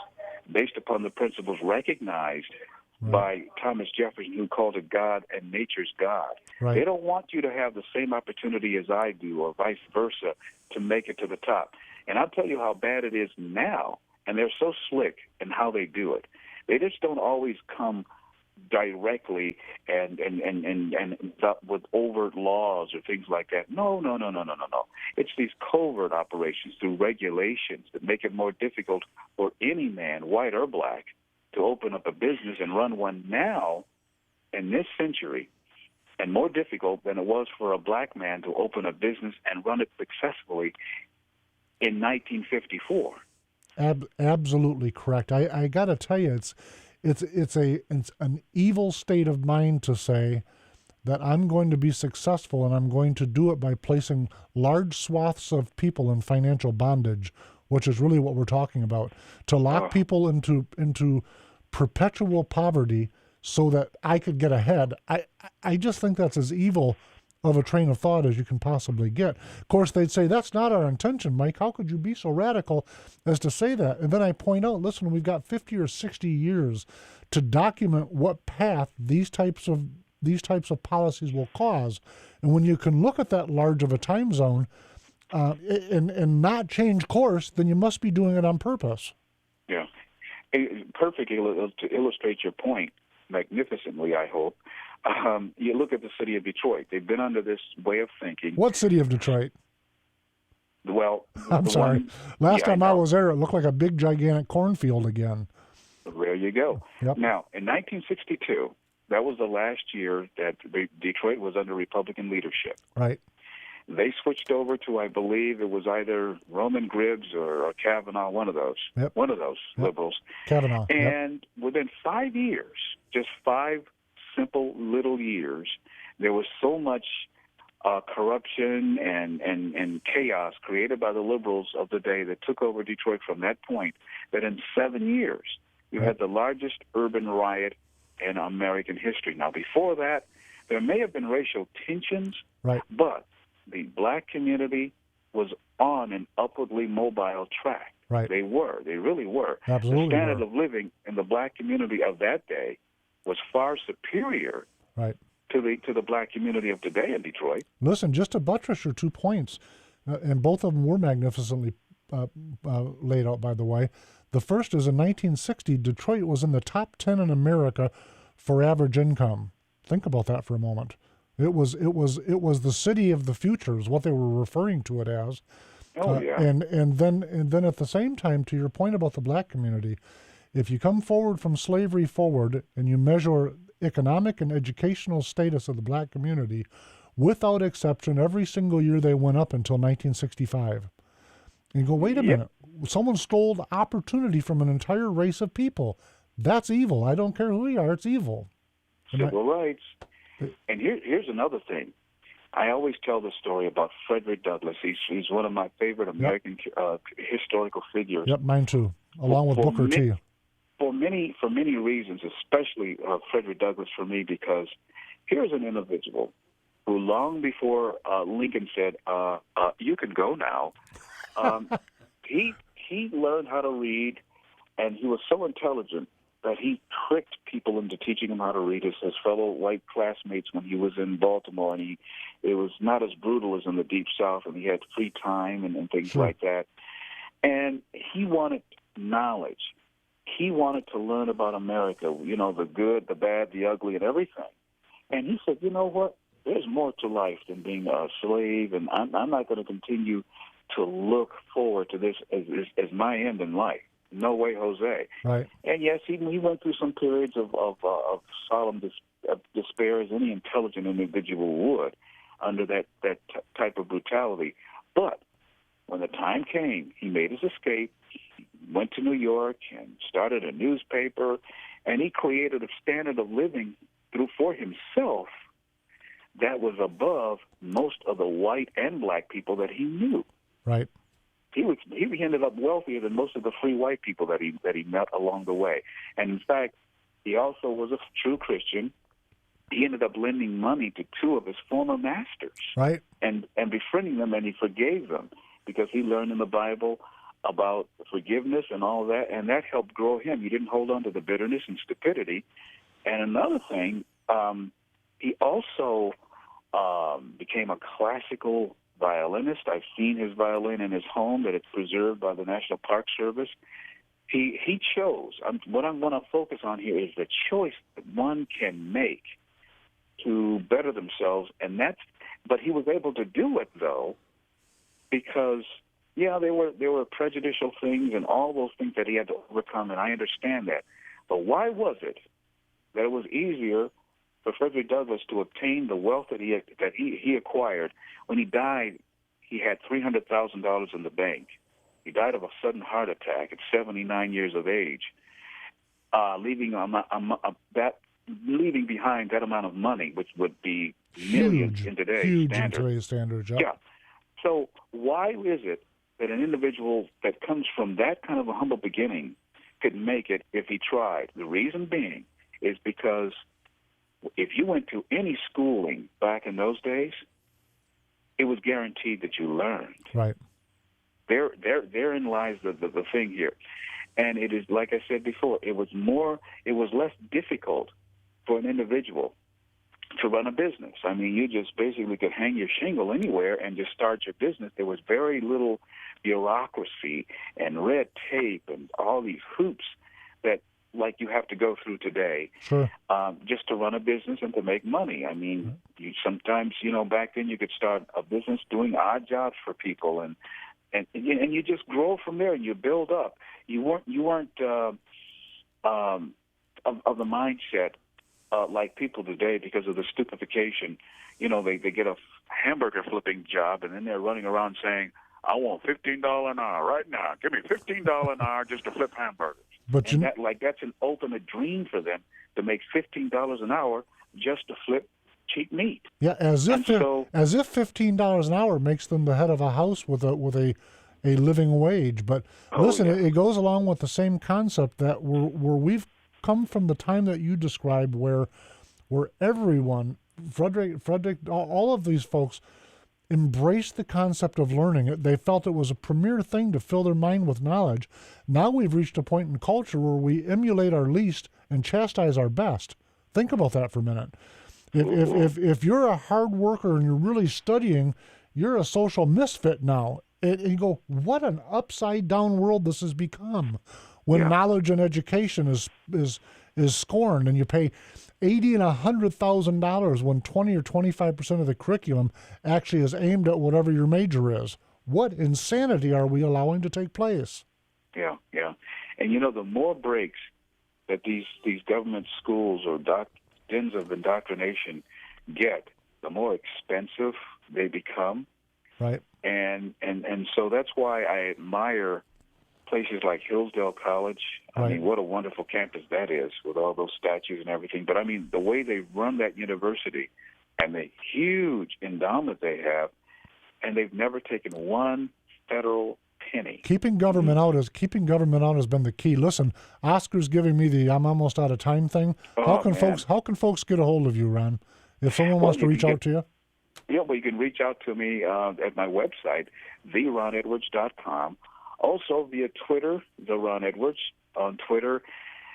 based upon the principles recognized by Thomas Jefferson, who called it God and nature's God. They don't want you to have the same opportunity as I do, or vice versa, to make it to the top. And I'll tell you how bad it is now, and they're so slick in how they do it. They just don't always come directly and with overt laws or things like that. No. It's these covert operations through regulations that make it more difficult for any man, white or black, to open up a business and run one now in this century, and more difficult than it was for a black man to open a business and run it successfully in 1954. Absolutely correct. I got to tell you, it's an evil state of mind to say that I'm going to be successful and I'm going to do it by placing large swaths of people in financial bondage, which is really what we're talking about. To lock people into perpetual poverty so that I could get ahead. I just think that's as evil of a train of thought as you can possibly get. Of course, they'd say, that's not our intention, Mike. How could you be so radical as to say that? And then I point out, listen, we've got 50 or 60 years to document what path these types of policies will cause. And when you can look at that large of a time zone and not change course, then you must be doing it on purpose. Yeah. Perfectly to illustrate your point magnificently, I hope. You look at the city of Detroit. They've been under this way of thinking. What city of Detroit? Well, I'm sorry. Last time I was there, it looked like a big, gigantic cornfield again. There you go. Yep. Now, in 1962, that was the last year that Detroit was under Republican leadership. Right. They switched over to, I believe, it was either Roman Gribbs or Kavanaugh, one of those liberals. Kavanaugh. And within 5 years, just 5 simple little years, there was so much corruption and chaos created by the liberals of the day that took over Detroit from that point, that in 7 years, you had the largest urban riot in American history. Now, before that, There may have been racial tensions, Right. but the black community was on an upwardly mobile track. Right. They really were. Absolutely The standard were. of living in the black community of that day was far superior Right. to the black community of today in Detroit. Listen, just to buttress your 2 points, and both of them were magnificently laid out, by the way. The first is in 1960, Detroit was in the top 10 in America for average income. Think about that for a moment. It was the city of the future is what they were referring to it as. Oh yeah. And then at the same time, to your point about the black community, if you come forward from slavery forward and you measure economic and educational status of the black community, without exception, every single year they went up until 1965. And you go, wait a minute, someone stole the opportunity from an entire race of people. That's evil. I don't care who you are, it's evil. Civil rights. And here's another thing. I always tell the story about Frederick Douglass. He's one of my favorite American historical figures. Yep, mine too, along with Booker T. For many reasons, especially Frederick Douglass for me, because here's an individual who long before Lincoln said, you can go now, he learned how to read, and he was so intelligent that he tricked people into teaching him how to read, his fellow white classmates when he was in Baltimore, and it was not as brutal as in the Deep South, and he had free time and things like that. And he wanted knowledge. He wanted to learn about America, the good, the bad, the ugly, and everything. And he said, you know what? There's more to life than being a slave, and I'm not going to continue to look forward to this as my end in life. No way, Jose. Right. And yes, he went through some periods of solemn despair, as any intelligent individual would, under that type of brutality. But when the time came, he made his escape. He went to New York and started a newspaper, and he created a standard of living for himself that was above most of the white and black people that he knew. Right. He ended up wealthier than most of the free white people that he met along the way. And in fact, he also was a true Christian. He ended up lending money to two of his former masters, right, and befriending them, and he forgave them because he learned in the Bible about forgiveness and all that, and that helped grow him. He didn't hold on to the bitterness and stupidity. And another thing, he also became a classical violinist. I've seen his violin in his home that it's preserved by the National Park Service. He chose. What I want to focus on here is the choice that one can make to better themselves, but he was able to do it though, because there were prejudicial things and all those things that he had to overcome, and I understand that. But why was it that it was easier for Frederick Douglass to obtain the wealth that he acquired? When he died, he had $300,000 in the bank. He died of a sudden heart attack at 79 years of age, leaving behind that amount of money, which would be millions in today's standards. Yeah. So why is it that an individual that comes from that kind of a humble beginning could make it if he tried? The reason being is because if you went to any schooling back in those days, it was guaranteed that you learned. Right. Therein lies the thing here. And it is, like I said before, it was less difficult for an individual to run a business. I mean, you just basically could hang your shingle anywhere and just start your business. There was very little bureaucracy and red tape and all these hoops that, like, you have to go through today, sure, just to run a business and to make money. I mean, you sometimes, back then you could start a business doing odd jobs for people, and you just grow from there and you build up. You weren't of the mindset like people today because of the stupefaction. They get a hamburger flipping job and then they're running around saying, "I want $15 an hour right now. Give me $15 an hour just to flip hamburgers." But that's an ultimate dream for them, to make $15 an hour just to flip cheap meat. Yeah, as if $15 an hour makes them the head of a house with a living wage. But listen, it goes along with the same concept that where we've come from the time that you described, where everyone Frederick, all of these folks embraced the concept of learning. They felt it was a premier thing to fill their mind with knowledge. Now we've reached a point in culture where we emulate our least and chastise our best. Think about that for a minute. If you're a hard worker and you're really studying, you're a social misfit now. And you go, what an upside down world this has become when knowledge and education is scorned, and you pay $80,000 and $100,000 when 20 or 25% of the curriculum actually is aimed at whatever your major is. What insanity are we allowing to take place? Yeah. And the more breaks that these government schools or dens of indoctrination get, the more expensive they become. Right. And so that's why I admire places like Hillsdale College. I mean, what a wonderful campus that is with all those statues and everything. But I mean, the way they run that university and the huge endowment they have, and they've never taken one federal penny. Keeping government out has been the key. Listen, Oscar's giving me the I'm almost out of time thing. How can folks get a hold of you, Ron? If someone wants to reach out to you? Yeah, well, you can reach out to me at my website, theronedwards.com. Also via Twitter, The Ron Edwards on Twitter,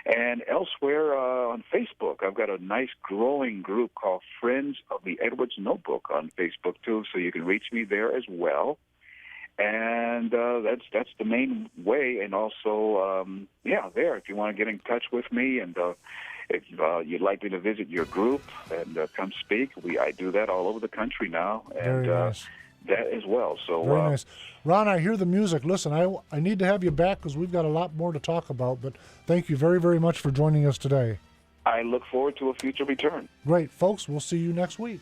and elsewhere on Facebook. I've got a nice growing group called Friends of the Edwards Notebook on Facebook, too, so you can reach me there as well. And that's the main way. And also, there, if you want to get in touch with me, and if you'd like me to visit your group and come speak, I do that all over the country now. And very nice. That as well. So very nice. Ron, I hear the music. Listen, I need to have you back because we've got a lot more to talk about, but thank you very, very much for joining us today. I look forward to a future return. Great. Folks, we'll see you next week.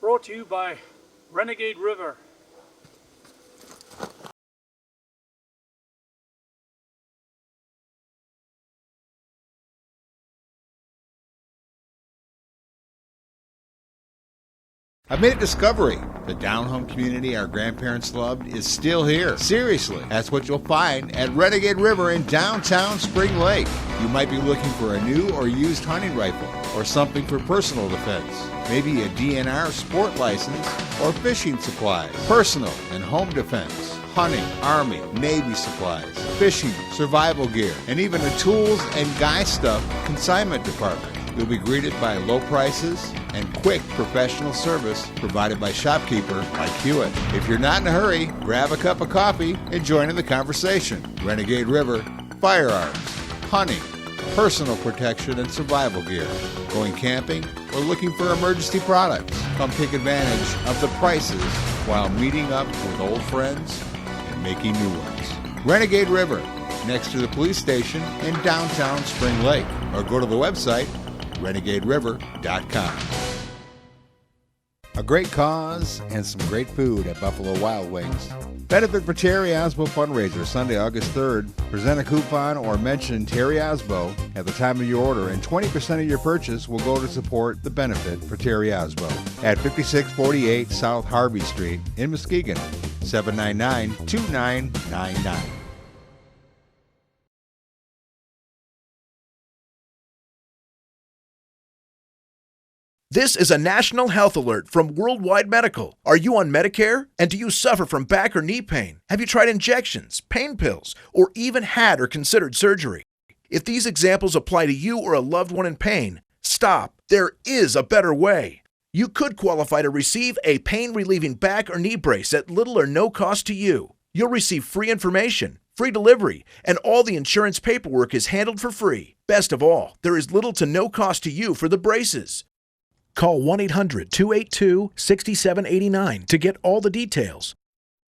Brought to you by Renegade River. I made a discovery. The down-home community our grandparents loved is still here. Seriously, that's what you'll find at Renegade River in downtown Spring Lake. You might be looking for a new or used hunting rifle or something for personal defense. Maybe a DNR sport license or fishing supplies, personal and home defense, hunting, Army, Navy supplies, fishing, survival gear, and even a tools and guy stuff consignment department. You'll be greeted by low prices and quick professional service provided by shopkeeper like Hewitt. If you're not in a hurry, grab a cup of coffee and join in the conversation. Renegade River, firearms, hunting, personal protection and survival gear, going camping, or looking for emergency products. Come take advantage of the prices while meeting up with old friends and making new ones. Renegade River, next to the police station in downtown Spring Lake, or go to the website renegaderiver.com. A great cause and some great food at Buffalo Wild Wings. Benefit for Terry Osbo fundraiser Sunday, August 3rd. Present a coupon or mention Terry Osbo at the time of your order, and 20% of your purchase will go to support the Benefit for Terry Osbo at 5648 South Harvey Street in Muskegon. 799-2999. This is a national health alert from Worldwide Medical. Are you on Medicare? And do you suffer from back or knee pain? Have you tried injections, pain pills, or even had or considered surgery? If these examples apply to you or a loved one in pain, stop. There is a better way. You could qualify to receive a pain-relieving back or knee brace at little or no cost to you. You'll receive free information, free delivery, and all the insurance paperwork is handled for free. Best of all, there is little to no cost to you for the braces. Call 1-800-282-6789 to get all the details.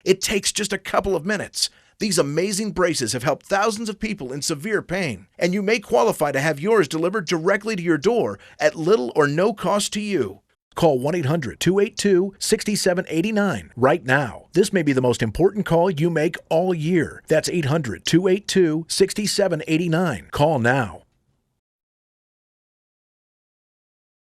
It takes just a couple of minutes. These amazing braces have helped thousands of people in severe pain, and you may qualify to have yours delivered directly to your door at little or no cost to you. Call 1-800-282-6789 right now. This may be the most important call you make all year. That's 800-282-6789. Call now.